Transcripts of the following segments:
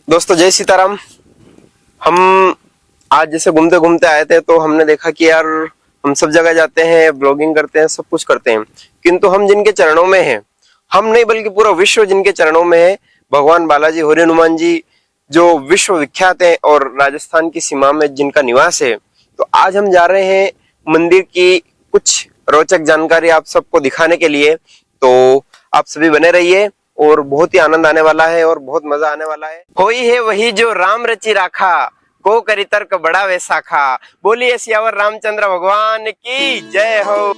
दोस्तों जय सीताराम। हम आज जैसे घूमते घूमते आए थे तो हमने देखा कि यार हम सब जगह जाते हैं, ब्लॉगिंग करते हैं, सब कुछ करते हैं, किंतु हम जिनके चरणों में हैं, हम नहीं बल्कि पूरा विश्व जिनके चरणों में है, भगवान बालाजी होरी हनुमान जी जो विश्व विख्यात है और राजस्थान की सीमा में जिनका निवास है। तो आज हम जा रहे हैं मंदिर की कुछ रोचक जानकारी आप सबको दिखाने के लिए। तो आप सभी बने रहिए और बहुत ही आनंद आने वाला है और बहुत मजा आने वाला है। कोई है वही जो राम रचि राखा, को करी तर्क बड़ा वैसा खा। बोलिए सियावर रामचंद्र भगवान की जय हो।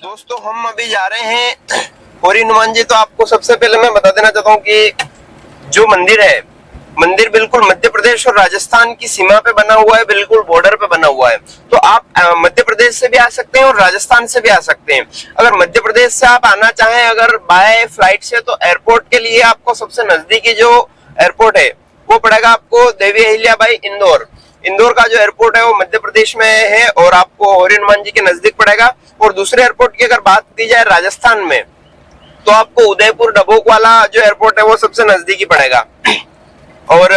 दोस्तों हम अभी जा रहे हैं होरी हनुमान जी। तो आपको सबसे पहले मैं बता देना चाहता हूँ कि जो मंदिर है, मंदिर बिल्कुल मध्य प्रदेश और राजस्थान की सीमा पे बना हुआ है, बिल्कुल बॉर्डर पे बना हुआ है। तो आप मध्य प्रदेश से भी आ सकते हैं और राजस्थान से भी आ सकते हैं। अगर मध्य प्रदेश से आप आना चाहें अगर बाय फ्लाइट से, तो एयरपोर्ट के लिए आपको सबसे नजदीकी जो एयरपोर्ट है वो पड़ेगा आपको देवी अहिल्याबाई इंदौर। इंदौर का जो एयरपोर्ट है वो मध्य प्रदेश में है और आपको होरी हनुमान जी के नजदीक पड़ेगा। और दूसरे एयरपोर्ट की अगर बात की जाए राजस्थान में, तो आपको उदयपुर डबोक वाला जो एयरपोर्ट है वो सबसे नजदीकी पड़ेगा। और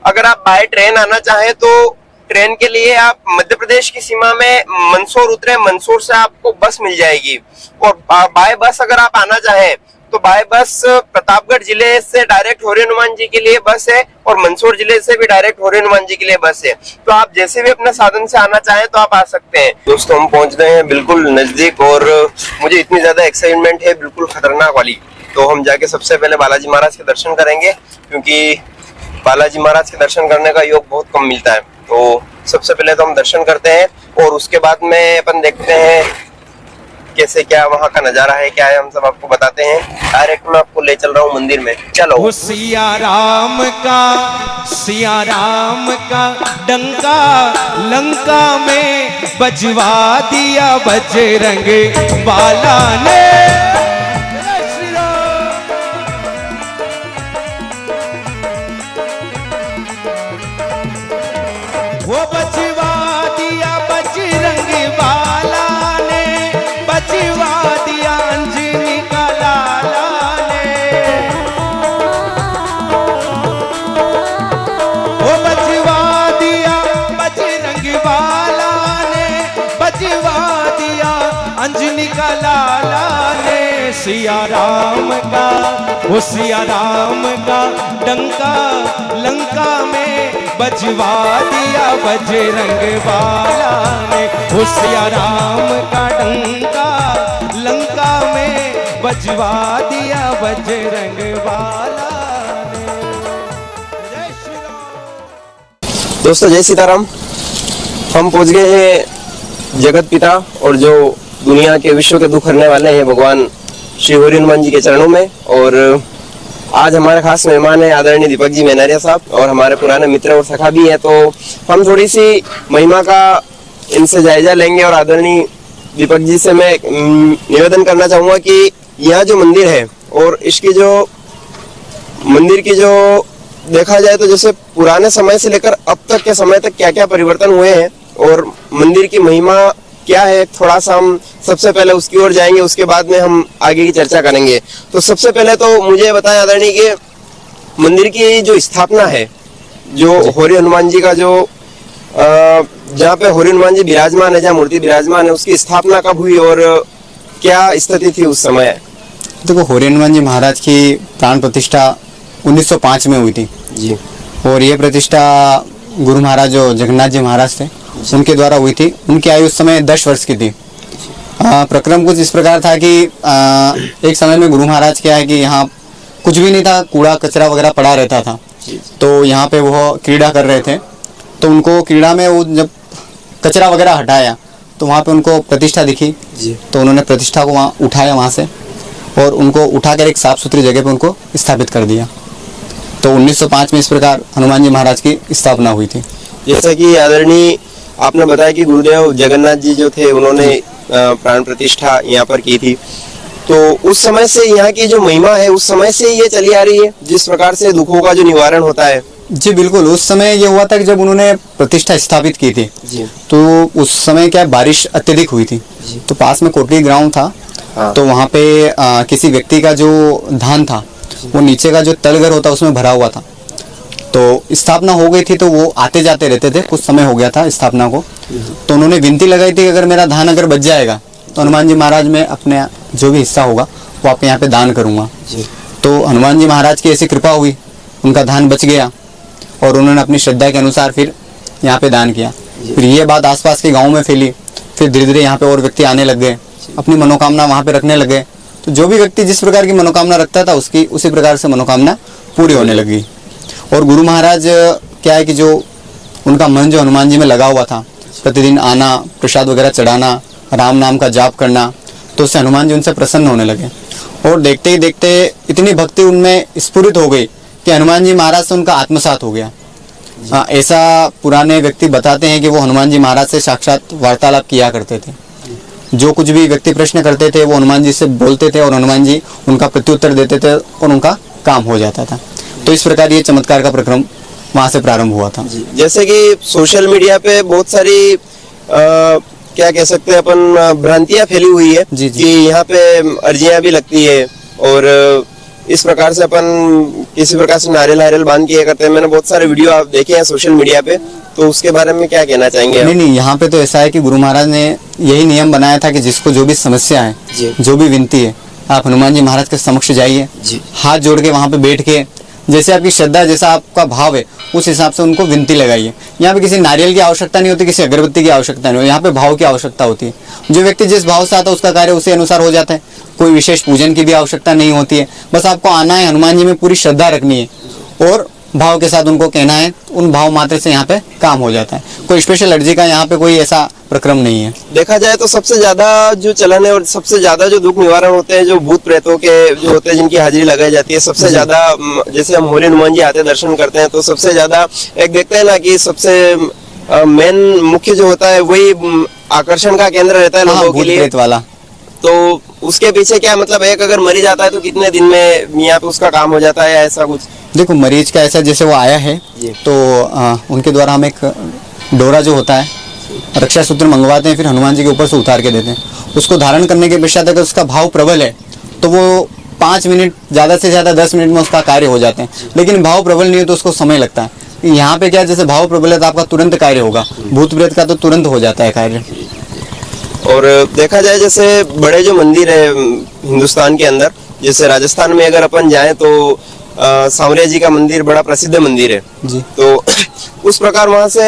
अगर आप बाय ट्रेन आना चाहें तो ट्रेन के लिए आप मध्य प्रदेश की सीमा में मंदसौर उतरे, मंदसौर से आपको बस मिल जाएगी। और बाय बस अगर आप आना चाहें तो बाय बस प्रतापगढ़ जिले से डायरेक्ट होरी हनुमान जी के लिए बस है और मंदसौर जिले से भी डायरेक्ट होरी हनुमान जी के लिए बस है। तो आप जैसे भी अपने साधन से आना चाहें तो आप आ सकते हैं। दोस्तों हम पहुंच गए हैं बिल्कुल नजदीक और मुझे इतनी ज्यादा एक्साइटमेंट है, बिल्कुल खतरनाक वाली। तो हम जाके सबसे पहले बालाजी महाराज के दर्शन करेंगे, क्योंकि बालाजी महाराज के दर्शन करने का योग बहुत कम मिलता है। तो सबसे पहले तो हम दर्शन करते हैं और उसके बाद में अपन देखते हैं कैसे क्या वहाँ का नजारा है, क्या है, हम सब आपको बताते हैं। डायरेक्ट मैं आपको ले चल रहा हूँ मंदिर में, चलो। सिया राम का डंका लंका में बजवा दिया बजरंग बाला ने। वो बजवा दिया बजरंग बाला ने, बजवा दिया अंजनी का लाला ने। वो बजवा दिया बजरंग बाला ने, बजवा दिया अंजनी का लाला ने। सिया राम का, वो सिया राम का डंका लंका में बजवा दिया बजरंग बाला ने। वो सिया राम का डंका लंका में बजवा दिया बजरंग बाला ने। जय श्री राम। दोस्तों जय सीताराम। हम पहुंच गए हैं जगत पिता और जो दुनिया के विश्व के दुख हरने वाले हैं भगवान श्री होरी हनुमान जी के चरणों में। और आज हमारे खास मेहमान है आदरणीय दीपक जी मेनारिया साहब और हमारे पुराने मित्र और सखा भी है। तो हम थोड़ी सी महिमा का इनसे जायजा लेंगे और आदरणीय दीपक जी से मैं निवेदन करना चाहूंगा कि यह जो मंदिर है और इसकी जो मंदिर की जो देखा जाए तो जैसे पुराने समय से लेकर अब तक के समय तक क्या क्या परिवर्तन हुए हैं और मंदिर की महिमा क्या है, थोड़ा सा हम सबसे पहले उसकी ओर जाएंगे, उसके बाद में हम आगे की चर्चा करेंगे। तो सबसे पहले तो मुझे बताएं आदरणीय कि मंदिर की जो स्थापना है, जो होरी हनुमान जी का जो जहाँ पे होरी हनुमान जी विराजमान है, जहाँ मूर्ति विराजमान है, उसकी स्थापना कब हुई और क्या स्थिति थी उस समय? देखो, होरी हनुमान जी महाराज की प्राण प्रतिष्ठा 1905 में हुई थी जी। और ये प्रतिष्ठा गुरु महाराज जो जगन्नाथ जी महाराज थे उनके द्वारा हुई थी। उनकी आयु उस समय 10 वर्ष की थी। प्रक्रम कुछ इस प्रकार था कि एक समय में गुरु महाराज क्या है कि यहाँ कुछ भी नहीं था, कूड़ा कचरा वगैरह पड़ा रहता था। तो यहाँ पे वो क्रीड़ा कर रहे थे, तो उनको क्रीड़ा में वो जब कचरा वगैरह हटाया तो वहाँ पे उनको प्रतिष्ठा दिखी जी। तो उन्होंने प्रतिष्ठा को वहाँ उठाया वहाँ से और उनको उठाकर एक साफ सुथरी जगह पे उनको स्थापित कर दिया। तो 1905 में इस प्रकार हनुमान जी महाराज की स्थापना हुई थी। जैसा कि आदरणीय आपने बताया कि गुरुदेव जगन्नाथ जी जो थे उन्होंने प्राण प्रतिष्ठा यहाँ पर की थी, तो उस समय से यहाँ की जो महिमा है उस समय से ये चली आ रही है, जिस प्रकार से दुखों का जो निवारण होता है। जी बिल्कुल, उस समय ये हुआ था कि जब उन्होंने प्रतिष्ठा स्थापित की थी जी। तो उस समय क्या बारिश अत्यधिक हुई थी, तो पास में कोटली ग्राउंड था। हाँ। तो वहाँ पे किसी व्यक्ति का जो धान था वो नीचे का जो तलघर होता उसमें भरा हुआ था, तो स्थापना हो गई थी, तो वो आते जाते रहते थे, कुछ समय हो गया था स्थापना को। तो उन्होंने विनती लगाई थी कि अगर मेरा धान अगर बच जाएगा तो हनुमान जी महाराज में अपने जो भी हिस्सा होगा वो आप यहाँ पे दान करूँगा। तो हनुमान जी महाराज की ऐसी कृपा हुई, उनका धान बच गया और उन्होंने अपनी श्रद्धा के अनुसार फिर यहाँ पे दान किया। फिर ये बात आसपास के गाँव में फैली, फिर धीरे धीरे यहाँ पे और व्यक्ति आने लग गए, अपनी मनोकामना वहाँ पे रखने लगे। तो जो भी व्यक्ति जिस प्रकार की मनोकामना रखता था उसकी उसी प्रकार से मनोकामना पूरी होने लगी। और गुरु महाराज क्या है कि जो उनका मन जो हनुमान जी में लगा हुआ था, प्रतिदिन आना, प्रसाद वगैरह चढ़ाना, राम नाम का जाप करना, तो उससे हनुमान जी उनसे प्रसन्न होने लगे। और देखते ही देखते इतनी भक्ति उनमें स्फुरित हो गई कि हनुमान जी महाराज से उनका आत्मसात हो गया। ऐसा पुराने व्यक्ति बताते हैं कि वो हनुमान जी महाराज से साक्षात वार्तालाप किया करते थे। जो कुछ भी व्यक्ति प्रश्न करते थे वो हनुमान जी से बोलते थे और हनुमान जी उनका प्रत्युत्तर देते थे और उनका काम हो जाता था। तो इस प्रकार ये चमत्कार का प्रक्रम वहाँ से प्रारंभ हुआ था। जैसे कि सोशल मीडिया पे बहुत सारी क्या कह सकते हैं अपन, भ्रांतियां फैली हुई है जी। कि यहाँ पे अर्जियां भी लगती है और इस प्रकार से अपन किसी प्रकार से नारियल बांध के करते हैं। मैंने बहुत सारे वीडियो आप देखे हैं सोशल मीडिया पे, तो उसके बारे में क्या कहना चाहेंगे? नहीं, यहाँ पे तो ऐसा है कि गुरु महाराज ने यही नियम बनाया था कि जिसको जो भी समस्या है, जो भी विनती है, आप हनुमान जी महाराज के समक्ष जाइए, हाथ जोड़ के वहाँ पे बैठ के जैसे आपकी श्रद्धा, जैसा आपका भाव है उस हिसाब से उनको विनती लगाइए। यहाँ पे किसी नारियल की आवश्यकता नहीं होती, किसी अगरबत्ती की आवश्यकता नहीं होती, यहाँ पे भाव की आवश्यकता होती है। जो व्यक्ति जिस भाव से आता है उसका कार्य उसी अनुसार हो जाता है। कोई विशेष पूजन की भी आवश्यकता नहीं होती है, बस आपको आना है, हनुमान जी में पूरी श्रद्धा रखनी है और भाव के साथ उनको कहना है, उन भाव मात्र से यहाँ पे काम हो जाता है। कोई स्पेशल अर्जी का यहाँ पे कोई ऐसा प्रक्रम नहीं है। देखा जाए तो सबसे ज्यादा जो चलन है और सबसे ज्यादा जो दुख निवारण होते हैं, जो भूत प्रेतों के जो होते हैं, जिनकी हाजिरी लगाई जाती है, सबसे ज्यादा जैसे हम मोरी हनुमान जी आते दर्शन करते हैं तो सबसे ज्यादा एक देखते हैं ना कि सबसे मेन मुख्य जो होता है वही आकर्षण का केंद्र रहता है लोगों के लिए वाला। तो उसके पीछे क्या मतलब, एक अगर मरीज आता है तो कितने दिन में यहाँ पे उसका काम हो जाता है, ऐसा कुछ? देखो, मरीज का ऐसा जैसे वो आया है तो उनके द्वारा हम एक डोरा जो होता है रक्षा सूत्र मंगवाते हैं, फिर हनुमान जी के ऊपर से उतार के देते हैं। उसको धारण करने के पश्चात अगर उसका भाव प्रबल है तो वो 5 मिनट, ज़्यादा से ज़्यादा 10 मिनट में उसका कार्य हो जाते हैं। लेकिन भाव प्रबल नहीं है तो उसको समय लगता है। यहाँ पे क्या, जैसे भाव प्रबल है तो आपका तुरंत कार्य होगा, भूत प्रेत का तो तुरंत हो जाता है कार्य। और देखा जाए जैसे बड़े जो मंदिर है हिंदुस्तान के अंदर, जैसे राजस्थान में अगर अपन जाएं तो सांवरिया जी का मंदिर बड़ा प्रसिद्ध मंदिर है जी। तो उस प्रकार वहां से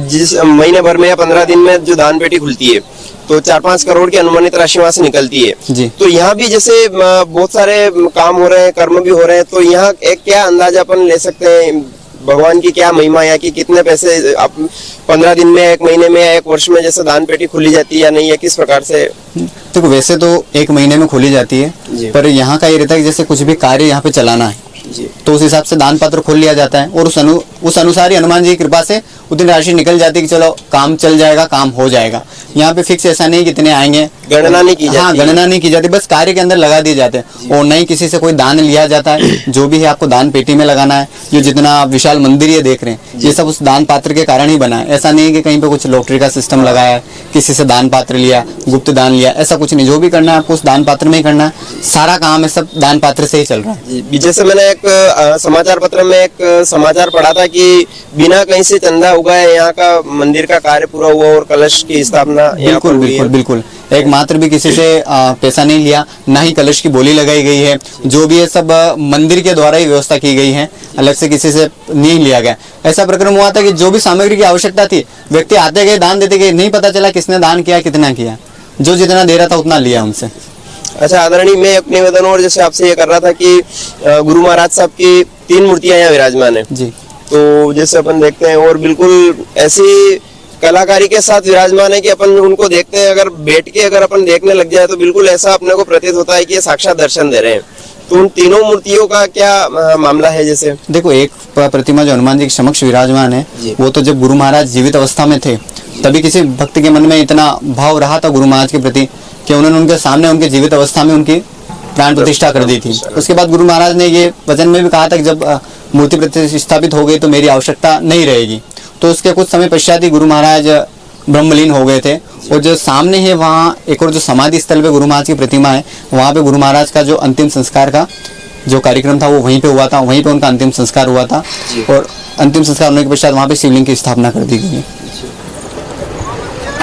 जिस महीने भर में या 15 दिन में जो दान पेटी खुलती है तो 4-5 करोड़ की अनुमानित राशि वहां से निकलती है जी। तो यहाँ भी जैसे बहुत सारे काम हो रहे हैं, कर्म भी हो रहे हैं, तो यहाँ एक क्या अंदाजा अपन ले सकते हैं भगवान की क्या महिमा है कि कितने पैसे आप 15 दिन में, 1 महीने में, 1 वर्ष में जैसे दान पेटी खुली जाती है या नहीं है, किस प्रकार से? देखो, वैसे तो 1 महीने में खोली जाती है, पर यहाँ का ये रहता है कि जैसे कुछ भी कार्य यहाँ पे चलाना है तो उस हिसाब से दान पात्र खोल लिया जाता है और उस अनुसार ही हनुमान जी की कृपा से उतनी राशि निकल जाती है कि चलो काम चल जाएगा, काम हो जाएगा। यहाँ पे फिक्स ऐसा नहीं कितने आएंगे, गणना नहीं की जाती। हाँ, गणना नहीं की जाती, बस कार्य के अंदर लगा दिए जाते हैं और नहीं किसी से कोई दान लिया जाता है। जो भी है आपको दान पेटी में लगाना है। जो जितना विशाल मंदिर ये देख रहे हैं ये सब उस दान पात्र के कारण ही बना है। ऐसा नहीं है कि कहीं पे कुछ लॉटरी का सिस्टम लगाया है, किसी से दान पात्र लिया, गुप्त दान लिया, ऐसा कुछ नहीं। जो भी करना है आपको उस दान पात्र में ही करना है। सारा काम है सब दान पात्र से ही चल रहा है। जैसे मैंने एक समाचार पत्र में एक समाचार पढ़ा था कि बिना कहीं से चंदा उगाए यहाँ का मंदिर का कार्य पूरा हुआ और कलश की स्थापना बिल्कुल एक मात्र भी किसी से पैसा नहीं लिया, ना ही कलश की बोली लगाई गई है। जो भी है सब मंदिर के द्वारा ही व्यवस्था की गई है, अलग से किसी से नहीं लिया गया। ऐसा प्रक्रम हुआ था कि जो भी सामग्री की आवश्यकता थी व्यक्ति आते गए, दान देते गए, नहीं पता चला किसने दान किया, कितना किया, जो जितना दे रहा था उतना लिया उनसे। अच्छा आदरणीय, मैं एक निवेदन और जैसे आपसे ये कर रहा था कि गुरु महाराज साहब की 3 मूर्तियां यहाँ विराजमान है जी। तो जैसे अपन देखते हैं और बिल्कुल ऐसी कलाकारी के साथ विराजमान है कि अपन उनको देखते हैं, अगर बैठ के अगर अपन देखने लग जाए तो बिल्कुल ऐसा अपने को प्रतीत होता है कि ये साक्षात दर्शन दे रहे हैं। तो उन तीनों मूर्तियों का क्या मामला है? जैसे देखो, एक प्रतिमा जो हनुमान जी के समक्ष विराजमान है, जी। वो तो जब गुरु महाराज जीवित अवस्था में थे तभी किसी भक्त के मन में इतना भाव रहा था गुरु महाराज के प्रति कि उन्होंने उनके सामने उनके जीवित अवस्था में उनकी प्राण प्रतिष्ठा कर दी थी। उसके बाद गुरु महाराज ने ये वचन में भी कहा था कि जब मूर्ति प्रतिष्ठापित हो गई तो मेरी आवश्यकता नहीं रहेगी। तो उसके कुछ समय पश्चात ही गुरु महाराज ब्रह्मलीन हो गए थे। और जो सामने है वहाँ एक और जो समाधि स्थल पे गुरु महाराज की प्रतिमा है, वहाँ पे गुरु महाराज का जो अंतिम संस्कार का जो कार्यक्रम था वो वहीं पे हुआ था, वहीं पे उनका अंतिम संस्कार हुआ था। और अंतिम संस्कार होने के पश्चात वहाँ पे शिवलिंग की स्थापना कर दी गई।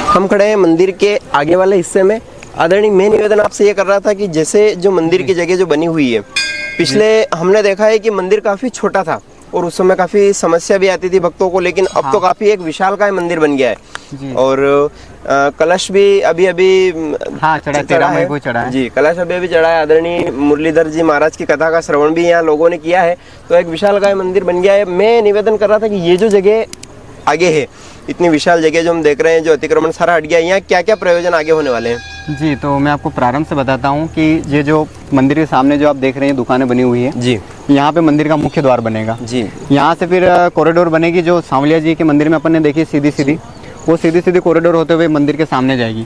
हम खड़े हैं मंदिर के आगे वाले हिस्से में। आदरणीय, मैं निवेदन आपसे ये कर रहा था कि जैसे जो मंदिर की जगह जो बनी हुई है, पिछले हमने देखा है कि मंदिर काफी छोटा था और उस समय काफी समस्या भी आती थी भक्तों को, लेकिन अब तो काफी एक विशालकाय मंदिर बन गया है। और कलश भी अभी हाँ, चढ़ा 13 मई को चढ़ा है जी, कलश अभी चढ़ा है। आदरणीय मुरलीधर जी महाराज की कथा का श्रवण भी यहाँ लोगों ने किया है, तो एक विशालकाय मंदिर बन गया है। मैं निवेदन कर रहा था कि ये जो जगह आगे है, इतनी विशाल जगह जो हम देख रहे हैं, जो अतिक्रमण सारा हट गया, यहाँ क्या क्या प्रयोजन आगे होने वाले हैं? जी, तो मैं आपको प्रारंभ से बताता हूँ कि ये जो मंदिर के सामने जो आप देख रहे हैं दुकानें बनी हुई है जी, यहाँ पे मंदिर का मुख्य द्वार बनेगा जी। यहाँ से फिर कॉरिडोर बनेगी जो सांवलिया जी के मंदिर में अपन ने देखी सीधी वो सीधी कॉरिडोर होते हुए मंदिर के सामने जाएगी।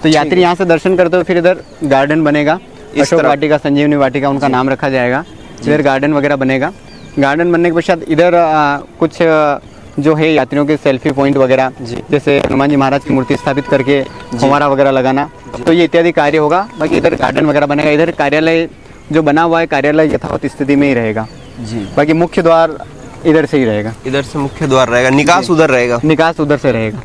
तो यात्री यहाँ से दर्शन करते हुए फिर इधर गार्डन बनेगा, अशोक वाटिका, संजीवनी वाटिका उनका नाम रखा जाएगा। इधर गार्डन वगैरह बनेगा। गार्डन बनने के पश्चात इधर कुछ जो है यात्रियों के सेल्फी पॉइंट वगैरह, जैसे हनुमान जी महाराज की मूर्ति स्थापित करके फव्वारा वगैरह लगाना, तो ये इत्यादि कार्य होगा। बाकी इधर गार्डन वगैरह बनेगा। इधर कार्यालय जो बना हुआ है, कार्यालय यथावत स्थिति में ही रहेगा जी। बाकी मुख्य द्वार इधर से ही रहेगा। इधर से मुख्य द्वार रहेगा, निकास उधर रहेगा। निकास उधर से रहेगा।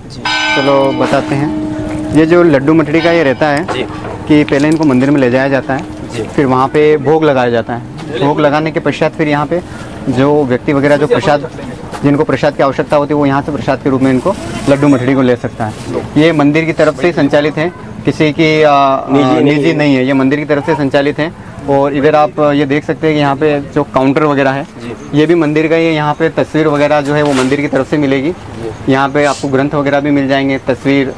चलो बताते हैं। ये जो लड्डू मठड़ी का ये रहता है जी, कि पहले इनको मंदिर में ले जाया जाता है, फिर वहाँ पे भोग लगाया जाता है। भोग लगाने के पश्चात फिर यहाँ पे जो व्यक्ति वगैरह जो प्रसाद, जिनको प्रसाद की आवश्यकता होती है, वो यहाँ से प्रसाद के रूप में इनको लड्डू मठड़ी को ले सकता है। ये मंदिर की तरफ से ही संचालित है, किसी की निजी नहीं है, ये मंदिर की तरफ से संचालित है। और इधर आप ये देख सकते हैं कि यहाँ पे जो काउंटर वगैरह है, ये भी मंदिर का ही है। यहाँ पे तस्वीर वगैरह जो है वो मंदिर की तरफ से मिलेगी। यहाँ पे आपको ग्रंथ वगैरह भी मिल जाएंगे, तस्वीर,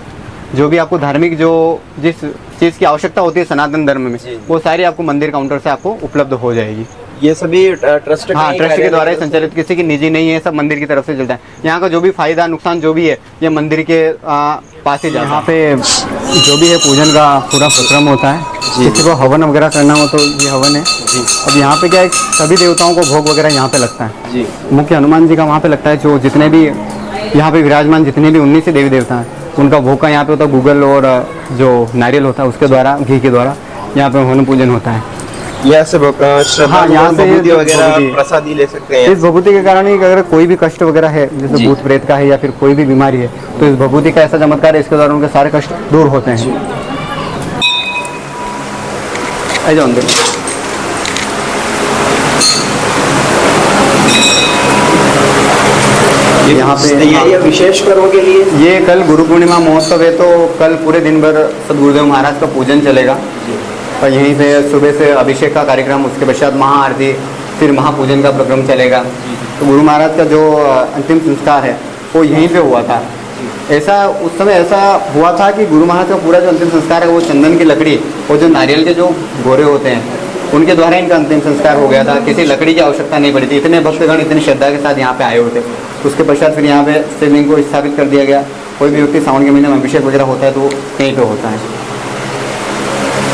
जो भी आपको धार्मिक जो जिस चीज़ की आवश्यकता होती है सनातन धर्म में, वो सारी आपको मंदिर काउंटर से आपको उपलब्ध हो जाएगी। ये सभी ट्रस्ट हाँ, ट्रस्ट के द्वारा ही संचालित, किसी की निजी नहीं है, सब मंदिर की तरफ से चलता है। यहाँ का जो भी फायदा नुकसान जो भी है, ये मंदिर के पास ही जाता है। यहाँ पे जो भी है पूजन का पूरा प्रक्रम होता है। किसी को हवन वगैरह करना हो तो ये हवन है। अब यहाँ पे क्या है, सभी देवताओं को भोग वगैरह यहाँ पे लगता है जी। मुख्य हनुमान जी का वहाँ पे लगता है। जो जितने भी यहाँ पे विराजमान जितने भी 19 देवी देवता हैं, उनका भोग का यहाँ पे होता है। गूगल और जो नारियल होता है उसके द्वारा, घी के द्वारा यहाँ पे हवन पूजन होता है। यहाँ से हाँ, यहाँ से भभूति वगैरह प्रसादी ले सकते हैं। इस भभूति के कारण ही अगर कोई भी कष्ट वगैरह है, जैसे भूत प्रेत का है या फिर कोई भी बीमारी है, तो इस भभूति का ऐसा चमत्कार है, इसके द्वारा उनके सारे कष्ट दूर होते हैं। आ जाओ अंदर। यहाँ पे तैयारियां विशेष कर्म के लिए, ये कल गुरु पूर्णिमा महोत्सव है, तो कल पूरे दिन भर सदगुरुदेव महाराज का पूजन चलेगा। और यहीं से सुबह से अभिषेक का कार्यक्रम, उसके पश्चात महाआरती, फिर महापूजन का प्रक्रम चलेगा। तो गुरु महाराज का जो अंतिम संस्कार है वो यहीं पे हुआ था। ऐसा उस समय ऐसा हुआ था कि गुरु महाराज का पूरा जो अंतिम संस्कार है वो चंदन की लकड़ी और जो नारियल के जो गोरे होते हैं उनके द्वारा इनका अंतिम संस्कार हो गया था। किसी लकड़ी की आवश्यकता नहीं पड़ी थी। इतने भक्तगण इतनी श्रद्धा के साथ यहाँ पे आए हुए थे। उसके पश्चात फिर यहाँ पे शिवलिंग को स्थापित कर दिया गया। कोई भी व्यक्ति सावन के महीने में अभिषेक वगैरह होता है तो कहीं पे होता है।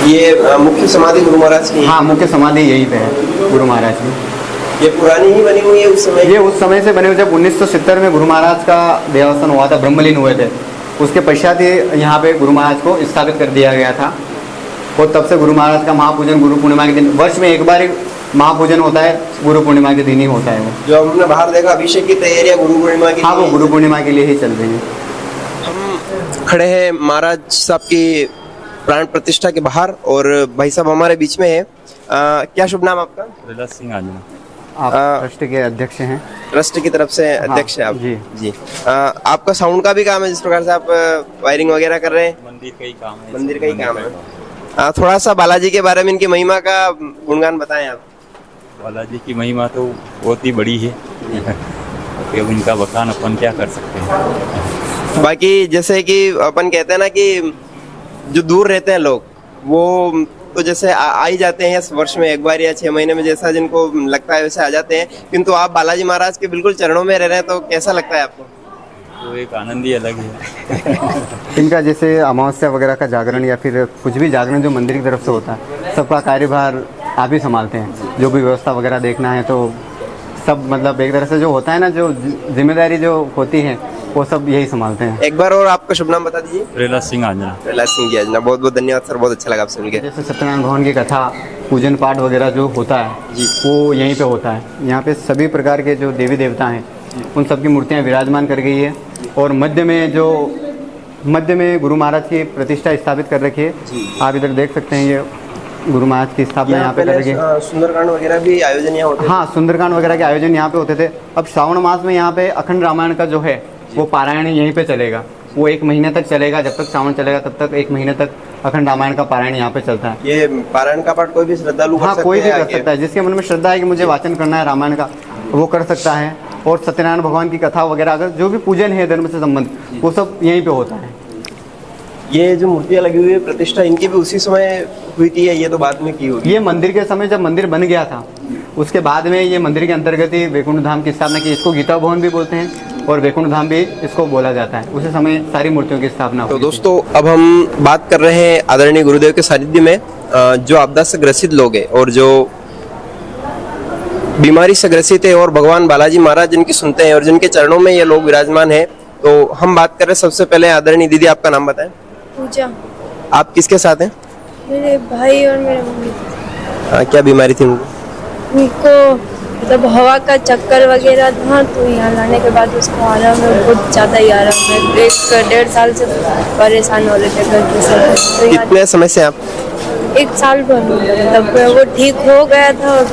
ये मुख्य समाधि गुरु महाराज की? हाँ, मुख्य समाधि यहीं पे है गुरु महाराज की। ये पुरानी ही बनी हुई है उस समय? ये उस समय से बने हुए, जब 1970 में गुरु महाराज का देहावसान हुआ था, ब्रह्मलीन हुए थे, उसके पश्चात ही यहाँ पे गुरु महाराज को स्थापित कर दिया गया था। और तब से गुरु महाराज का महापूजन गुरु पूर्णिमा के दिन, वर्ष में एक बार ही महापूजन होता है, गुरु पूर्णिमा के दिन ही होता है। वो जो हमने बाहर देखा अभिषेक की तैयारियां गुरु पूर्णिमा की, हाँ, वो गुरु पूर्णिमा के लिए ही चल रही है। हम खड़े हैं महाराज साहब की प्राण प्रतिष्ठा के बाहर और भाई साहब हमारे बीच में है। क्या शुभ नाम आपका? प्रहलाद सिंह आजना। आप ट्रस्ट के अध्यक्ष हैं? ट्रस्ट की तरफ से अध्यक्ष है आप? जी जी। आपका साउंड का भी काम है, जिस प्रकार से आप वायरिंग वगैरह कर रहे हैं? मंदिर का ही काम है। मंदिर का ही काम है। थोड़ा सा बालाजी के बारे में, इनकी महिमा का गुणगान बताएं आप। बालाजी की महिमा तो बहुत ही बड़ी है। अब इनका बखान अपन क्या कर सकते हैं। बाकी जैसे कि अपन कहते हैं ना कि जो दूर रहते हैं लोग, वो तो जैसे आ ही जाते हैं, या वर्ष में एक बार या 6 महीने में, जैसा जिनको लगता है वैसे आ जाते हैं, किंतु आप बालाजी महाराज के बिल्कुल चरणों में रह रहे हैं, तो कैसा लगता है आपको? तो एक आनंद ही अलग है। इनका जैसे अमावस्या वगैरह का जागरण या फिर कुछ भी जागरण जो मंदिर की तरफ से होता है, सबका कार्यभार आप ही संभालते हैं। जो भी व्यवस्था वगैरह देखना है तो सब मतलब एक तरह से जो होता है ना, जो जिम्मेदारी जो होती है वो सब यही संभालते हैं। एक बार और आपका शुभ नाम बता दीजिए। प्रहलाद सिंह आंजना। प्रहलाद सिंह जी आजना, बहुत बहुत धन्यवाद सर, बहुत अच्छा लगा आपसे मिलकर। जैसे सत्यनारायण भगवान की कथा, पूजन पाठ वगैरह जो होता है जी, वो यहीं पे होता है। यहाँ पे सभी प्रकार के जो देवी देवता हैं उन सब की मूर्तियाँ विराजमान कर गई है, और मध्य में गुरु महाराज की प्रतिष्ठा स्थापित कर रखी है। आप इधर देख सकते हैं, ये गुरु महाराज की स्थापना यहाँ पे कर रखी है। सुंदरकांड वगैरह भी आयोजन यहाँ होते हैं। हाँ, सुंदरकांड वगैरह के आयोजन यहाँ पे होते थे। अब श्रावण मास में यहाँ पे अखंड रामायण का जो है वो पारायण यहीं पे चलेगा। वो 1 महीने तक चलेगा, जब तक श्रावण चलेगा तब तक 1 महीने तक अखंड रामायण का पारायण यहाँ पे चलता है। ये पारायण का पाठ कोई भी श्रद्धालु कर हाँ, सकते कोई भी हैं कर आके? सकता है, जिसके मन में श्रद्धा है कि मुझे वाचन करना है रामायण का, वो कर सकता है। और सत्यनारायण भगवान की कथा वगैरह, अगर जो भी पूजन है धर्म से संबंधित, वो सब यहीं पे होता है। ये जो मूर्तियाँ लगी हुई है, प्रतिष्ठा इनकी भी उसी समय हुई थी, ये तो बाद में की होगी? ये मंदिर के समय जब मंदिर बन गया था, उसके बाद में ये मंदिर के अंतर्गत ही वैकुंठ धाम की स्थापना की। इसको गीता भवन भी बोलते हैं और वैकुंठ धाम भी इसको बोला जाता है। उसी समय सारी मूर्तियों की स्थापना हुई तो थी। दोस्तों, अब हम बात कर रहे हैं आदरणीय गुरुदेव के सानिध्य में जो आपदा से ग्रसित लोग हैं और जो बीमारी से ग्रसित है, और भगवान बालाजी महाराज जिनकी सुनते हैं और जिनके चरणों में ये लोग विराजमान है। तो हम बात कर रहे हैं सबसे पहले, आदरणीय दीदी आपका नाम बताएं। पूजा। आप किसके साथ हैं? मेरे भाई और मेरे मम्मी। क्या बीमारी थी उनको? उनको मतलब हवा का चक्कर वगैरह था, तो यहाँ लाने के बाद उसको आराम है, बहुत ज़्यादा ही आराम है। 1-1.5 साल से परेशान हो रहे थे घर के सब, तो यहाँ कितने समय से आप? 1 साल भर मतलब वो ठीक हो गया था, और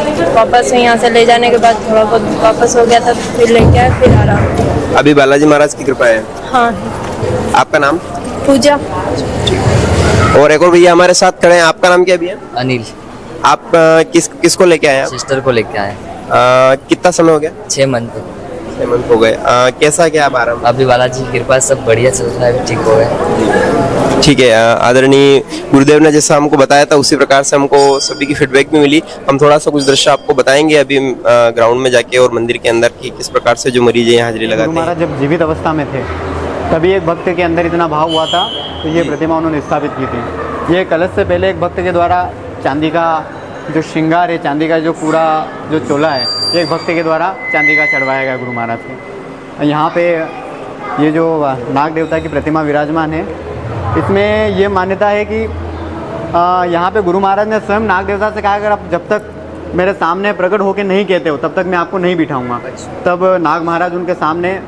मतलब वापस यहाँ से ले जाने के बाद थोड़ा बहुत वापस हो गया था, फिर लेके आए, फिर आराम। अभी बालाजी महाराज की कृपा है। हाँ। आपका नाम? पूजा। और एक और भैया हमारे साथ खड़े हैं, आपका नाम क्या भैया? अनिल। आप किसको लेके आए? सिस्टर को लेके आए। कितना समय हो गया? 6 मंथ। 6 मंथ हो गए। कैसा क्या आप आराम? अभी बालाजी की कृपा सब बढ़िया चल रहा है, ठीक हो गए। ठीक है। आदरणीय गुरुदेव ने जैसा हमको बताया था उसी प्रकार से हमको सभी की फीडबैक भी मिली। हम थोड़ा सा कुछ दृश्य आपको बताएंगे अभी ग्राउंड में जाके, और मंदिर के अंदर की किस प्रकार से जो मरीज है यहाँ हाजिरी गुरु लगाते हैं। महाराज जब जीवित अवस्था में थे तभी एक भक्त के अंदर इतना भाव हुआ था, तो ये प्रतिमा उन्होंने स्थापित की थी। ये कलश से पहले एक भक्त के द्वारा चांदी का जो श्रृंगार है, चांदी का जो पूरा जो चोला है, एक भक्त के द्वारा चांदी का चढ़वाया गया गुरु महाराज के। यहाँ पे ये जो नाग देवता की प्रतिमा विराजमान है, इसमें ये मान्यता है कि यहाँ पे गुरु महाराज ने स्वयं नाग देवता से कहा, अगर आप जब तक मेरे सामने प्रकट होकर नहीं कहते हो तब तक मैं आपको नहीं बिठाऊंगा। तब नाग महाराज उनके सामने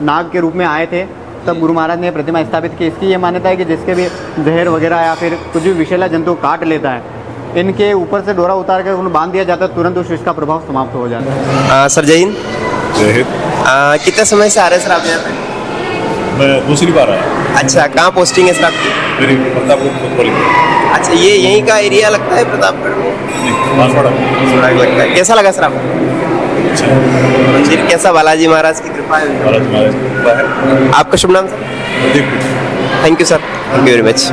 नाग के रूप में आए थे, तब गुरु महाराज ने प्रतिमा स्थापित की। इसकी ये मान्यता है कि जिसके भी जहर वगैरह या फिर कुछ भी विषैला जंतु काट लेता है, इनके ऊपर से डोरा उतार कर उन्हें बांध दिया जाता है, तुरंत उस इसका प्रभाव समाप्त हो जाता है। सर जय हिंद। कितने समय से आ रहे हैं सर आप यहाँ पे? मैं दूसरी बार आया। अच्छा, कहाँ पोस्टिंग है सर आपकी? मेरी प्रतापगढ़ कोतवाली। अच्छा, ये यहीं का एरिया लगता है प्रतापगढ़ में? बांसवाड़ा। थोड़ा लगता है। कैसा लगा सर आपको? अच्छा। फिर कैसा बालाजी महाराज की कृपा है? बालाजी महाराज की कृपा है। आपका शुभ नाम sir? Thank you sir, thank you very much.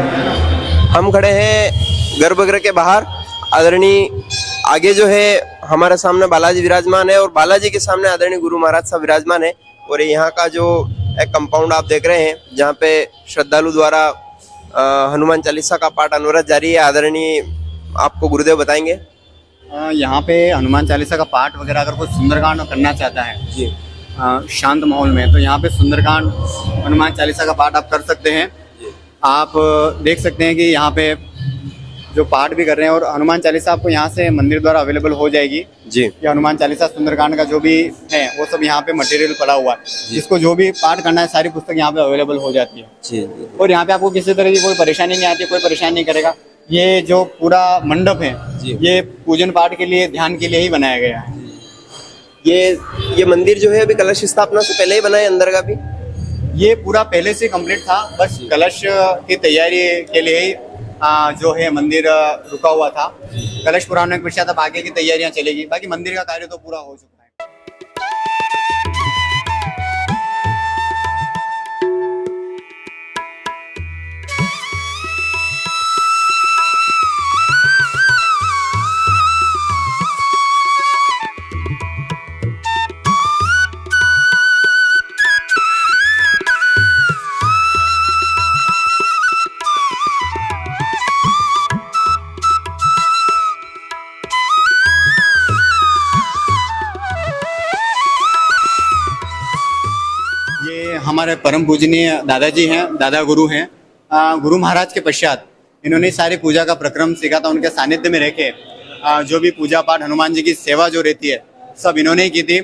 हम खड़े हैं गर्भगृह के बाहर। आदरणीय आगे जो है हमारे सामने बालाजी विराजमान है, और बालाजी के सामने आदरणीय गुरु महाराज साहब विराजमान है। और यहाँ का जो एक कंपाउंड आप देख रहे हैं, जहाँ पे श्रद्धालु द्वारा हनुमान चालीसा का पाठ अनवरत जारी है। आदरणीय आपको गुरुदेव बताएंगे। यहाँ पे हनुमान चालीसा का पाठ वगैरह अगर कोई सुंदरकांड करना चाहता है जी, शांत माहौल में, तो यहाँ पे सुंदरकांड हनुमान चालीसा का पाठ आप कर सकते हैं। आप देख सकते हैं कि यहाँ पे जो पाठ भी कर रहे हैं, और हनुमान चालीसा आपको यहाँ से मंदिर द्वारा अवेलेबल हो जाएगी जी। ये हनुमान चालीसा सुंदरकांड का जो भी है वो सब यहाँ पे मटेरियल पड़ा हुआ है। जिसको जो भी पाठ करना है सारी पुस्तक यहाँ पे अवेलेबल हो जाती है जी। और यहाँ पे आपको किसी तरह की कोई परेशानी नहीं आती, कोई परेशानी नहीं करेगा। ये जो पूरा मंडप है ये पूजन पाठ के लिए, ध्यान के लिए ही बनाया गया है। ये मंदिर जो है अभी कलश स्थापना से पहले ही बना है, अंदर का भी? ये पूरा पहले से कंप्लीट था, बस कलश की तैयारी के लिए ही जो है मंदिर रुका हुआ था। कलश पुराने होने के पश्चात अब आगे की तैयारियां चलेगी, बाकी मंदिर का कार्य तो पूरा हो चुका है। हमारे परम पूजनीय दादाजी हैं, दादा गुरु हैं। गुरु महाराज के पश्चात इन्होंने सारी पूजा का प्रक्रम सीखा था। उनके सानिध्य में रह के जो भी पूजा पाठ, हनुमान जी की सेवा जो रहती है, सब इन्होंने ही की थी।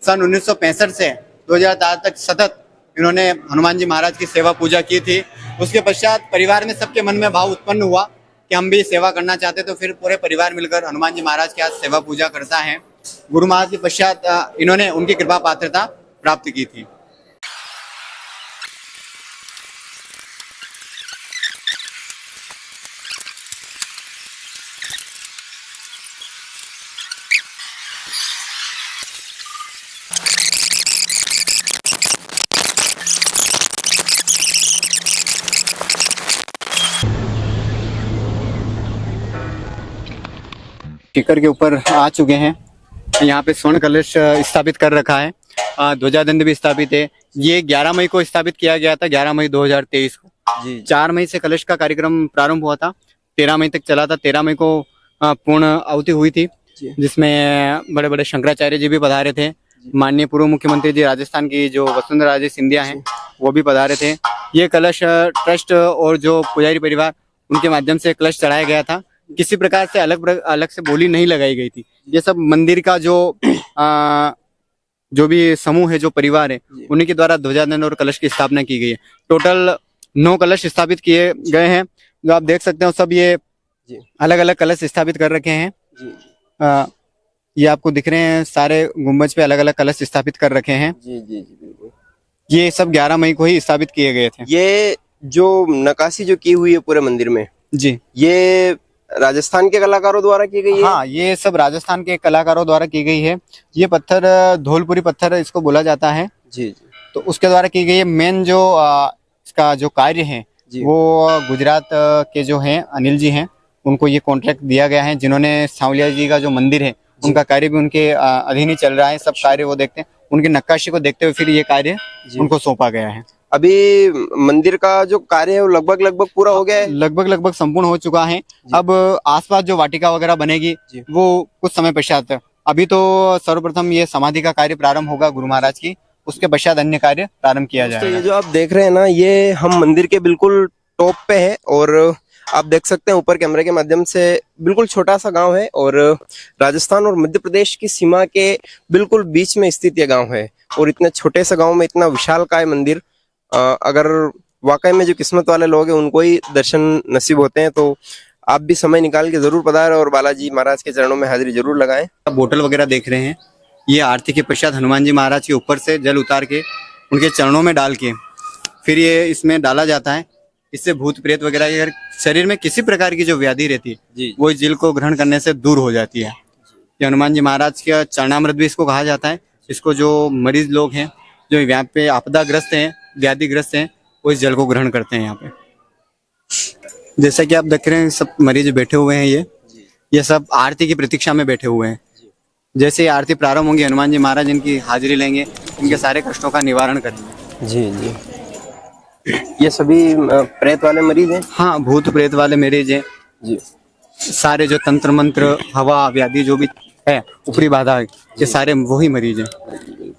सन 1965 से 2004 तक सतत इन्होंने हनुमान जी महाराज की सेवा पूजा की थी। उसके पश्चात परिवार में सबके मन में भाव उत्पन्न हुआ कि हम भी सेवा करना चाहते, तो फिर पूरे परिवार मिलकर हनुमान जी महाराज की आज सेवा पूजा करता है। गुरु महाराज के पश्चात इन्होंने उनकी कृपा पात्रता प्राप्त की थी। शिखर के ऊपर आ चुके हैं। यहाँ पे स्वर्ण कलश स्थापित कर रखा है। ध्वजादंड भी स्थापित है। ये 11 मई को स्थापित किया गया था, 11 मई 2023 को। जी। 4 मई से कलश का कार्यक्रम प्रारंभ हुआ था, 13 मई तक चला था। 13 मई को पूर्ण आहुति हुई थी, जिसमें बड़े बड़े शंकराचार्य जी भी पधारे थे। माननीय पूर्व मुख्यमंत्री जी राजस्थान की जो वसुंधरा राजे सिंधिया हैं, वो भी पधारे थे। ये कलश ट्रस्ट और जो पुजारी परिवार, उनके माध्यम से कलश चढ़ाया गया था। किसी प्रकार से अलग से बोली नहीं लगाई गई थी। ये सब मंदिर का जो भी समूह है, जो परिवार है, उन्हीं के द्वारा ध्वजादंड और कलश की स्थापना की गई है। टोटल 9 कलश स्थापित किए गए हैं, जो आप देख सकते हो। सब ये अलग अलग कलश स्थापित कर रखे हैं। ये आपको दिख रहे हैं, सारे गुम्बज पे अलग अलग कलश स्थापित कर रखे हैं। जी जी जी बिल्कुल। ये सब 11 मई को ही स्थापित किए गए थे। ये जो नक्काशी जो की हुई है पूरे मंदिर में, जी, ये राजस्थान के कलाकारों द्वारा की गई है। हाँ, ये सब राजस्थान के कलाकारों द्वारा की गई है। ये पत्थर धौलपुरी पत्थर इसको बोला जाता है। जी जी। तो उसके द्वारा की गई है। मेन जो इसका जो कार्य है, वो गुजरात के जो हैं अनिल जी हैं, उनको ये कॉन्ट्रैक्ट दिया गया है। जिन्होंने सांवलिया जी का जो मंदिर है, उनका कार्य भी उनके अधीन ही चल रहा है। सब कार्य वो देखते हैं, उनकी नक्काशी को देखते हुए फिर ये कार्य उनको सौंपा गया है। अभी मंदिर का जो कार्य है वो लगभग पूरा हो गया है। लगभग संपूर्ण हो चुका है। अब आसपास जो वाटिका वगैरह बनेगी, वो कुछ समय पश्चात। अभी तो सर्वप्रथम ये समाधि का कार्य प्रारंभ होगा गुरु महाराज की, उसके पश्चात अन्य कार्य प्रारंभ किया जाएगा। ये जो आप देख रहे हैं ना, ये हम मंदिर के बिल्कुल टॉप पे है और आप देख सकते हैं ऊपर कैमरे के माध्यम से। बिल्कुल छोटा सा गांव है और राजस्थान और मध्य प्रदेश की सीमा के बिल्कुल बीच में स्थित ये गांव है। और इतने छोटे से गांव में इतना विशालकाय मंदिर, अगर वाकई में जो किस्मत वाले लोग हैं उनको ही दर्शन नसीब होते हैं। तो आप भी समय निकाल के जरूर पधारें और बालाजी महाराज के चरणों में हाजिरी जरूर लगाएं। बोतल वगैरह देख रहे हैं, ये आरती के पश्चात हनुमान जी महाराज के ऊपर से जल उतार के उनके चरणों में डाल के फिर ये इसमें डाला जाता है। इससे भूत प्रेत वगैरह अगर शरीर में किसी प्रकार की जो व्याधि रहती है, वो इस जल को ग्रहण करने से दूर हो जाती है। ये हनुमान जी महाराज का चरणामृत भी इसको कहा जाता है। इसको जो मरीज लोग हैं, जो यहाँ पे आपदाग्रस्त हैं, व्याधिग्रस्त हैं, वो इस जल को ग्रहण करते हैं। यहाँ पे जैसा कि आप देख रहे हैं, सब मरीज बैठे हुए हैं। ये सब आरती की प्रतीक्षा में बैठे हुए हैं। जैसे ही आरती प्रारंभ होंगी, हनुमान जी महाराज इनकी हाजिरी लेंगे, इनके सारे कष्टों का निवारण करेंगे। जी जी। ये सभी प्रेत वाले मरीज हैं? हाँ, भूत प्रेत वाले मरीज हैं जी। सारे जो तंत्र मंत्र, हवा व्याधि जो भी है, ऊपरी बाधा, ये सारे वही मरीज हैं।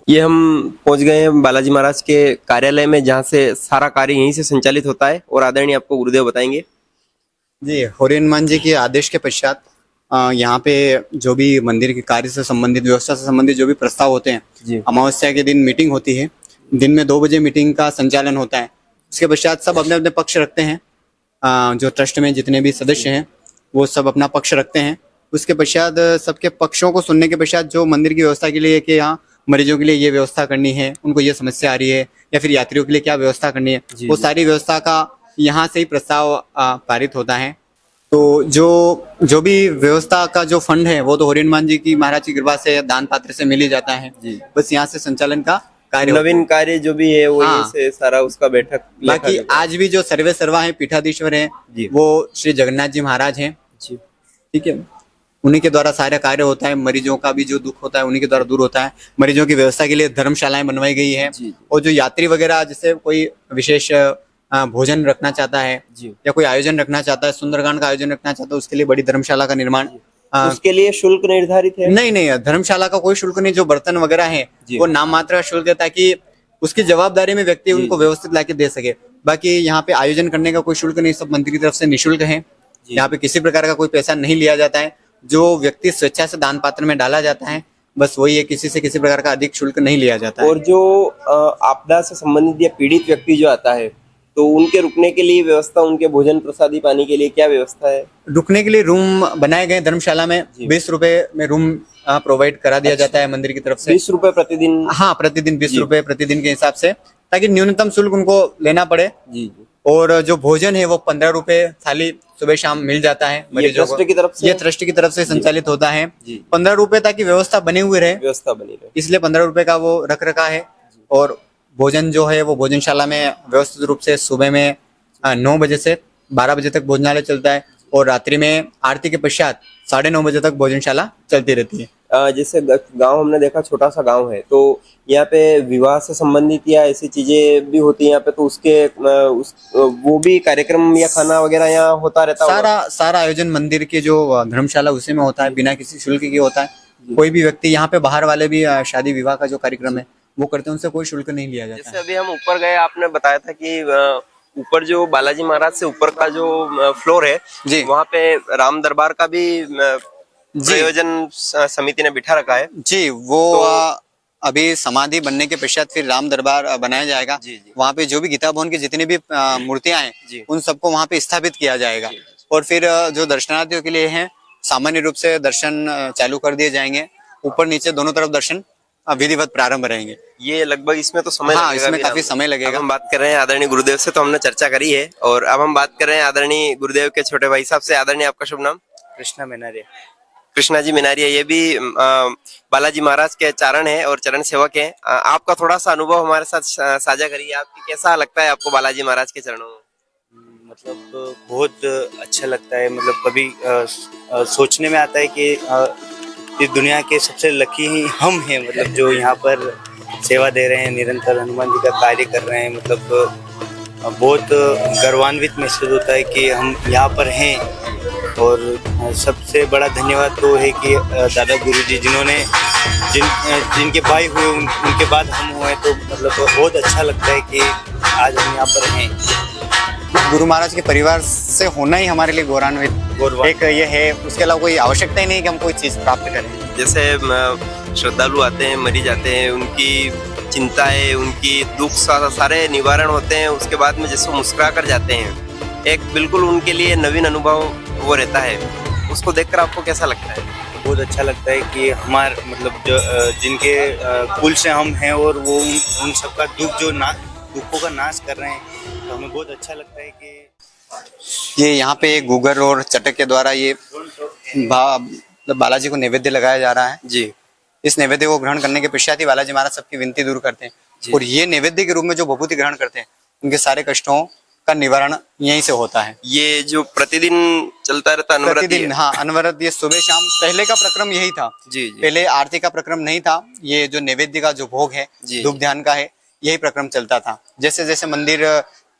ये हम पहुंच गए हैं बालाजी महाराज के कार्यालय में, जहाँ से सारा कार्य यहीं से संचालित होता है और आदरणीय आपको गुरुदेव बताएंगे। जी, हौरी हनुमान जी के आदेश के पश्चात यहाँ पे जो भी मंदिर के कार्य से संबंधित, व्यवस्था से संबंधित जो भी प्रस्ताव होते हैं, अमावस्या के दिन मीटिंग होती है। दिन में 2 बजे मीटिंग का संचालन होता है। उसके पश्चात सब अपने अपने पक्ष रखते हैं। जो ट्रस्ट में जितने भी सदस्य हैं, वो सब अपना पक्ष रखते हैं। उसके पश्चात सबके पक्षों को सुनने के पश्चात जो मंदिर की व्यवस्था के लिए कि यहाँ मरीजों के लिए ये व्यवस्था करनी है, उनको ये समस्या आ रही है, या फिर यात्रियों के लिए क्या व्यवस्था करनी है, वो सारी व्यवस्था का यहाँ से ही प्रस्ताव पारित होता है। तो जो भी व्यवस्था का जो फंड है, वो तो हौरी हनुमान जी की महाराज की कृपा से दान पात्र से मिल ही जाता है। बस यहाँ से संचालन का कार्य, नवीन कार्य जो भी है वो से सारा उसका बैठक। बाकी आज भी जो सर्वे सर्वा है, पीठाधीश्वर है, वो श्री जगन्नाथ जी महाराज हैं। ठीक है, उन्हीं के द्वारा सारा कार्य होता है। मरीजों का भी जो दुख होता है, उन्हीं के द्वारा दूर होता है। मरीजों की व्यवस्था के लिए धर्मशालाएं बनवाई गई है। और जो यात्री वगैरह, जैसे कोई विशेष भोजन रखना चाहता है या कोई आयोजन रखना चाहता है, सुंदरकांड का आयोजन रखना चाहता है, उसके लिए बड़ी धर्मशाला का निर्माण। उसके लिए शुल्क निर्धारित है? नहीं, धर्मशाला का कोई शुल्क नहीं। जो बर्तन वगैरह है, वो नाम मात्र शुल्क है, ताकि उसकी जवाबदारी में व्यक्ति उनको व्यवस्थित लाके दे सके। बाकी यहाँ पे आयोजन करने का कोई शुल्क नहीं, सब मंदिर की तरफ से निःशुल्क है। यहाँ पे किसी प्रकार का कोई पैसा नहीं लिया जाता है। जो व्यक्ति स्वेच्छा से दान पात्र में डाला जाता है बस वही है, किसी से किसी प्रकार का अधिक शुल्क नहीं लिया जाता है। और जो आपदा से संबंधित या पीड़ित व्यक्ति जो आता है तो उनके रुकने के लिए व्यवस्था, उनके भोजन प्रसादी पानी के लिए क्या व्यवस्था है? रुकने के लिए रूम बनाए गए धर्मशाला में 20 रुपए में रूम प्रोवाइड करा दिया जाता है मंदिर की तरफ से। 20 रुपए प्रतिदिन? हाँ, प्रतिदिन 20 रुपए प्रतिदिन के हिसाब से, ताकि न्यूनतम शुल्क उनको लेना पड़े। जी। और जो भोजन है वो 15 रुपए थाली सुबह शाम मिल जाता है मरीजों को। ट्रस्ट की तरफ से? ये ट्रस्ट की तरफ से संचालित होता है। 15 रुपए ताकि व्यवस्था बनी हुई रहे, व्यवस्था बनी रहे, इसलिए 15 रुपए का वो रख रखा है। और भोजन जो है वो भोजनशाला में व्यवस्थित रूप से सुबह में 9 बजे से 12 बजे तक भोजनालय चलता है और रात्रि में आरती के पश्चात 9:30 बजे तक भोजनशाला चलती रहती है। जैसे गांव हमने देखा छोटा सा गांव है, तो यहाँ पे विवाह से संबंधित या ऐसी चीजें भी होती है यहाँ पे, तो उसके वो भी कार्यक्रम या खाना वगैरह यहाँ होता रहता है? सारा आयोजन मंदिर के जो धर्मशाला उसी में होता है, बिना किसी शुल्क के होता है। कोई भी व्यक्ति यहाँ पे बाहर वाले भी शादी विवाह का जो कार्यक्रम है वो करते हैं, उनसे कोई शुल्क नहीं लिया जाता। जैसे अभी हम ऊपर गए, आपने बताया था कि ऊपर जो बालाजी महाराज से ऊपर का जो फ्लोर है जी, वहाँ पे राम दरबार का भी प्रयोजन समिति ने बिठा रखा है जी। वो अभी समाधि बनने के पश्चात फिर राम दरबार बनाया जाएगा। वहाँ पे जो भी गीता भवन की जितनी भी मूर्तियां हैं उन सबको वहाँ पे स्थापित किया जाएगा। और फिर जो दर्शनार्थियों के लिए हैं सामान्य रूप से दर्शन चालू कर दिए जाएंगे। ऊपर नीचे दोनों तरफ दर्शन विधिवत प्रारंभ रहेंगे। ये लगभग इसमें तो समय हाँ, लगेगा, इसमें काफी समय लगेगा। हम बात कर रहे हैं आदरणीय गुरुदेव से, तो हमने चर्चा करी है और अब हम बात कर रहे हैं आदरणीय गुरुदेव के छोटे भाई साहब से। आदरणीय, आपका शुभ नाम? कृष्णा मेनारिया। कृष्णा जी मेनारिया, ये भी बालाजी महाराज के चारण है और चरण सेवक है। आपका थोड़ा सा अनुभव हमारे साथ साझा करिए। आपकी कैसा लगता है आपको बालाजी महाराज के चरणों में? मतलब बहुत अच्छा लगता है। मतलब कभी सोचने में आता है कि इस दुनिया के सबसे लकी ही हम हैं, मतलब जो यहाँ पर सेवा दे रहे हैं, निरंतर हनुमान जी का कार्य कर रहे हैं। मतलब बहुत गर्वान्वित महसूस होता है कि हम यहाँ पर हैं। और सबसे बड़ा धन्यवाद तो है कि दादा गुरुजी जिन्होंने जिनके भाई हुए उनके बाद हम हुए, तो मतलब बहुत अच्छा लगता है कि आज हम यहाँ पर हैं। गुरु महाराज के परिवार से होना ही हमारे लिए गौरवान्वित एक ये है। उसके अलावा कोई आवश्यकता ही नहीं कि हम कोई चीज प्राप्त करें। जैसे श्रद्धालु आते हैं, मरीज आते हैं, उनकी चिंताएं, उनकी दुख सारे निवारण होते हैं। उसके बाद में जैसे मुस्कुरा कर जाते हैं, एक बिल्कुल उनके लिए नवीन अनुभव वो रहता है। उसको देखकर आपको कैसा लगता है? बहुत अच्छा लगता है कि हमारे मतलब जो जिनके कुल से हम हैं और वो उन सबका दुखों का नाश कर रहे हैं, तो हमें बहुत अच्छा लगता है कि ये यहाँ पे गूगर और चटक के द्वारा ये बालाजी को नैवेद्य लगाया जा रहा है जी। इस नैवेद्य को ग्रहण करने के पश्चात ही बालाजी महाराज सबकी विनती दूर करते हैं। और ये नैवेद्य के रूप में जो भभूति ग्रहण करते हैं उनके सारे कष्टों का निवारण यहीं से होता है। ये जो प्रतिदिन चलता रहता अनवरत, प्रतिदिन, हाँ, अनवरत, ये सुबह शाम। पहले का प्रक्रम यही था जी। पहले आरती का प्रक्रम नहीं था। ये जो नैवेद्य का जो भोग है, धूप ध्यान का है, यही प्रक्रम चलता था। जैसे जैसे मंदिर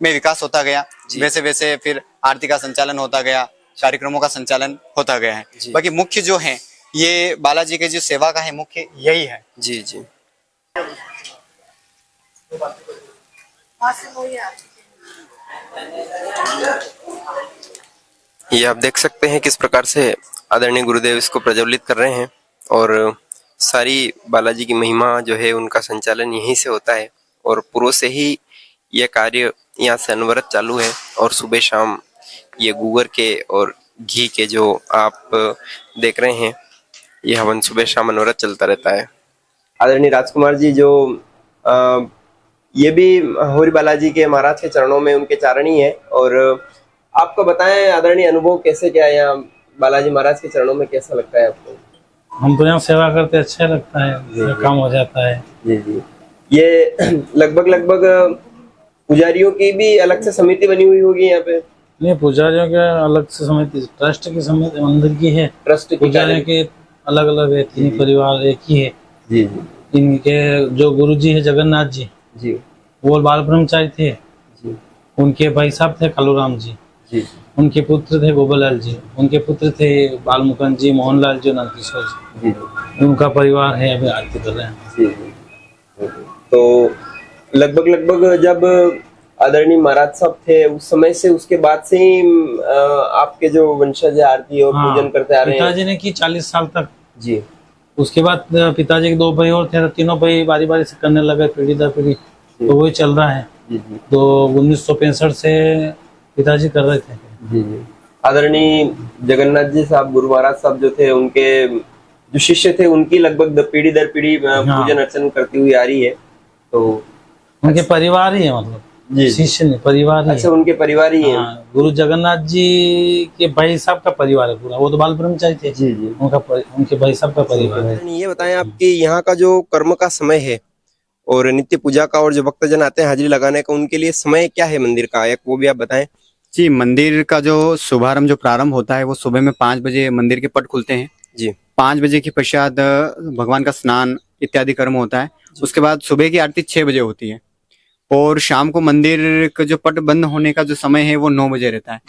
में विकास होता गया वैसे वैसे फिर आरती का संचालन होता गया, कार्यक्रमों का संचालन होता गया है। बाकी मुख्य जो है ये बालाजी के जो सेवा का है मुख्य यही है। जी जी। ये आप देख सकते हैं किस प्रकार से आदरणीय गुरुदेव इसको प्रज्वलित कर रहे हैं और सारी बालाजी की महिमा जो है उनका संचालन यहीं से होता है और पूर्व से ही यह कार्य यहाँ से अनवरत चालू है। और सुबह शाम ये गूगर के और घी के जो आप देख रहे हैं ये हवन सुबह शाम अनवरत चलता रहता है। आदरणीय राजकुमार जी, जो ये भी होरी बालाजी के महाराज के चरणों में उनके चारणी है, और आपको बताएं आदरणीय अनुभव कैसे क्या यहाँ बालाजी महाराज के चरणों में कैसा लगता है आपको? हम तो यहाँ सेवा करते अच्छा लगता है, काम हो जाता है। जी जी। ये लगभग पुजारियों की भी अलग से समिति बनी हुई होगी यहाँ पे? नहीं, पुजारियों के अलग से समिति, ट्रस्ट की समिति मंदिर की है। ट्रस्ट की पुजारियों के अलग अलग है, तीन परिवार एक ही है। जी जी। इनके जो गुरुजी है जगन्नाथ जी जी, वो बाल ब्रह्मचारी थे जी। उनके भाई साहब थे कालूराम जी जी। उनके पुत्र थे गोपालाल जी, उनके पुत्र थे बालमुकुंद जी, मोहनलाल जी, नंदकिशोर जी। उनका परिवार है, अभी आरती कर रहे हैं। जी। तो लगभग जब आदरणीय महाराज साहब थे उस समय से, उसके बाद से ही आपके जो वंशज आरती और पूजन करते आ रहे हैं। पिताजी ने की 40 साल तक जी। उसके बाद पिताजी के 2 भाई और थे, तीनों भाई बारी बारी से करने लगे, पीढ़ी दर पीढ़ी, तो वही चल रहा है। तो 1965 से पिताजी कर रहे थे। जी जी। आदरणीय जगन्नाथ जी साहब, गुरु महाराज साहब जो थे, उनके जो शिष्य थे, उनकी लगभग पीढ़ी दर पीढ़ी पूजन अर्चन करती हुई आ रही है। तो उनके परिवार ही है, मतलब शिष्य नहीं, परिवार ही। अच्छा, उनके परिवार ही है। गुरु जगन्नाथ जी के भाई साहब का परिवार है पूरा, वो तो बाल ब्रह्मचारी थे। जी जी। उनके भाई साहब का परिवार है। ये बताएं आपकी यहाँ का जो कर्म का समय है और नित्य पूजा का, और जो भक्तजन आते हैं हाजिरी लगाने का, उनके लिए समय क्या है मंदिर का, एक वो भी आप बताएं। जी, मंदिर का जो शुभारंभ, जो प्रारंभ होता है, वो सुबह में 5 बजे मंदिर के पट खुलते हैं जी। 5 बजे के पश्चात भगवान का स्नान इत्यादि कर्म होता है। उसके बाद सुबह की आरती 6 बजे होती है, और शाम को मंदिर का जो पट बंद होने का जो समय है वो 9 बजे रहता है।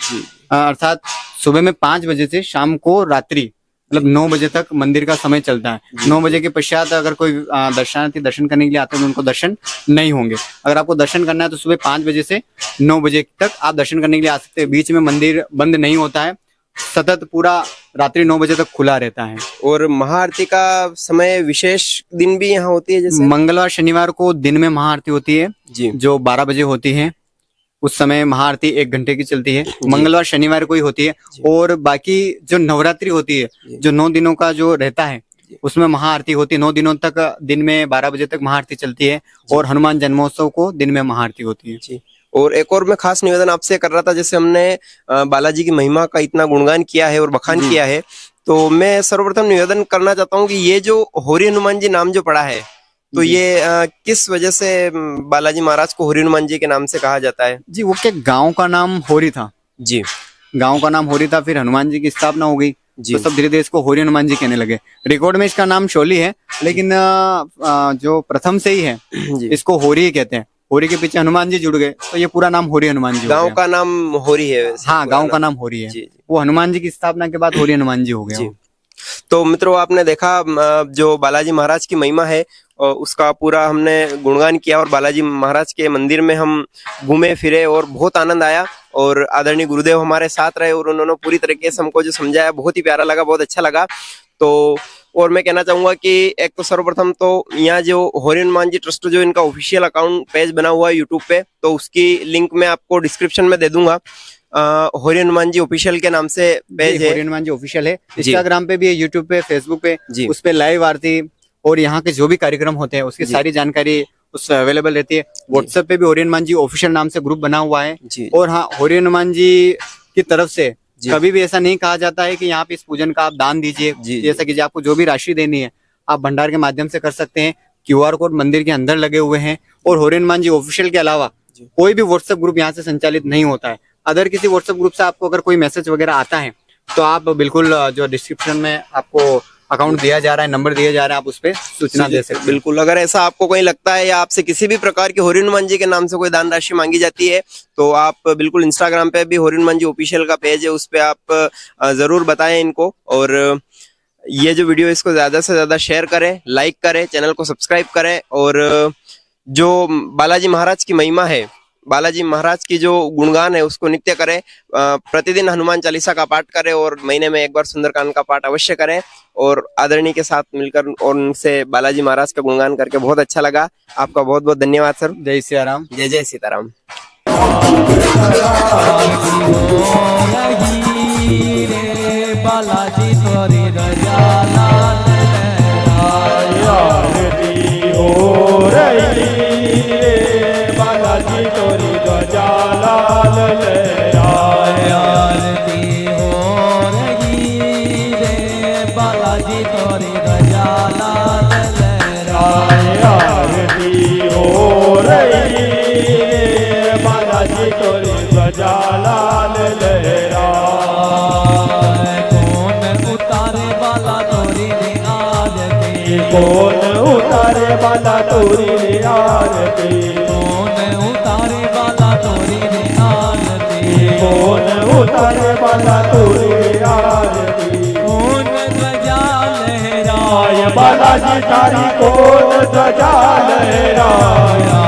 अर्थात सुबह में 5 बजे से शाम को रात्रि मतलब 9 बजे तक मंदिर का समय चलता है। 9 बजे के पश्चात अगर कोई दर्शनार्थी दर्शन करने के लिए आते हैं तो उनको दर्शन नहीं होंगे। अगर आपको दर्शन करना है तो सुबह 5 बजे से 9 बजे तक आप दर्शन करने के लिए आ सकते हैं। बीच में मंदिर बंद नहीं होता है, सतत पूरा रात्रि 9 बजे तक खुला रहता है। और महाआरती का समय विशेष दिन भी यहाँ होती है, जैसे मंगलवार शनिवार को दिन में महाआरती होती है जी, जो 12 बजे होती है। उस समय महाआरती 1 घंटे की चलती है, मंगलवार शनिवार को ही होती है। और बाकी जो नवरात्रि होती है, जो 9 दिनों का जो रहता है, उसमें महाआरती होती है। 9 दिनों तक दिन में 12 बजे तक महाआरती चलती है, और हनुमान जन्मोत्सव को दिन में महाआरती होती है जी। और एक और मैं खास निवेदन आपसे कर रहा था, जैसे हमने बालाजी की महिमा का इतना गुणगान किया है और बखान किया है, तो मैं सर्वप्रथम निवेदन करना चाहता हूँ कि ये जो होरी हनुमान जी नाम जो पड़ा है, तो ये किस वजह से बालाजी महाराज को होरी हनुमान जी के नाम से कहा जाता है? जी, वो क्या गांव का नाम होरी था जी, गांव का नाम होरी था, फिर हनुमान जी की स्थापना हो गई तो सब धीरे धीरे इसको होरी हनुमान जी कहने लगे। रिकॉर्ड में इसका नाम शोली है, लेकिन जो प्रथम से ही है इसको होरी ही कहते हैं। होरी के पीछे हनुमान जी जुड़ गए तो ये पूरा नाम होरी हनुमान जी। गांव का नाम होरी है? हाँ, गांव का नाम होरी है। वो हनुमान जी की स्थापना के बाद होरी हनुमान जी हो गया। तो मित्रों, आपने देखा जो बालाजी महाराज की महिमा है उसका पूरा हमने गुणगान किया, और बालाजी महाराज के मंदिर में हम घूमे फिरे और बहुत आनंद आया। और आदरणीय गुरुदेव हमारे साथ रहे और उन्होंने पूरी तरीके से हमको जो समझाया, बहुत ही प्यारा लगा, बहुत अच्छा लगा। तो और मैं कहना चाहूंगा कि एक तो सर्वप्रथम तो यहाँ जो होरी हनुमान जी ट्रस्ट जो इनका ऑफिशियल अकाउंट पेज बना हुआ है यूट्यूब पे, तो उसकी लिंक मैं आपको डिस्क्रिप्शन में दे दूंगा। होरी हनुमान जी ऑफिशियल के नाम से पेज है। होरी हनुमान जी ऑफिशियल है, इंस्टाग्राम पे भी है, यूट्यूब पे, फेसबुक पे, उस पे लाइव आरती और यहाँ के जो भी कार्यक्रम होते हैं उसकी सारी जानकारी उस अवेलेबल रहती है। व्हाट्सएप पे भी होरी हनुमान जी ऑफिशियल नाम से ग्रुप बना हुआ है। और हाँ, होरी हनुमान जी की तरफ से कभी भी ऐसा नहीं कहा जाता है कि यहाँ पे इस पूजन का आप दान दीजिए, जैसा कीजिए। आपको जो भी राशि देनी है आप भंडार के माध्यम से कर सकते हैं। QR कोड मंदिर के अंदर लगे हुए हैं। और होरी हनुमान जी ऑफिशियल के अलावा कोई भी व्हाट्सएप ग्रुप यहाँ से संचालित नहीं होता है। अदर किसी व्हाट्सएप ग्रुप से आपको अगर कोई मैसेज वगैरह आता है तो आप बिल्कुल जो डिस्क्रिप्शन में आपको अकाउंट दिया जा रहा है, नंबर दिया जा रहा है, आप उस पर सूचना दे सकते हैं। बिल्कुल, अगर ऐसा आपको कोई लगता है या आपसे किसी भी प्रकार की होरी हनुमान जी के नाम से कोई दान राशि मांगी जाती है, तो आप बिल्कुल इंस्टाग्राम पे भी होरी हनुमान जी ऑफिशियल का पेज है, उस पे आप जरूर बताएं इनको। और ये जो वीडियो, इसको ज्यादा से ज्यादा शेयर करें, लाइक करें, चैनल को सब्सक्राइब करें। और जो बालाजी महाराज की महिमा है, बालाजी महाराज की जो गुणगान है, उसको नित्य करें। प्रतिदिन हनुमान चालीसा का पाठ करें और महीने में एक बार सुंदरकांड का पाठ अवश्य करें। और आदरणीय के साथ मिलकर और उनसे बालाजी महाराज का गुणगान करके बहुत अच्छा लगा। आपका बहुत बहुत धन्यवाद सर। जय सियाराम। जय जय सीताराम। बालाजी तोरी रजा लाल आरती हो रही रे, बालाजी तोरी रजा लाल आरती हो रही रे, बालाजी तोरी रजा लाल आरती हो रही रे, बालाजी तोरी रजा लाल लहरा। कौन उतारे वाला तोरी रे आरती, कौन उतारे वाला तोरी रे आरती, कौन उतारे वाला तोरी रे आरती, कौन ध्वजा लहराए बालाजी तारी, कौन ध्वजा लहराया।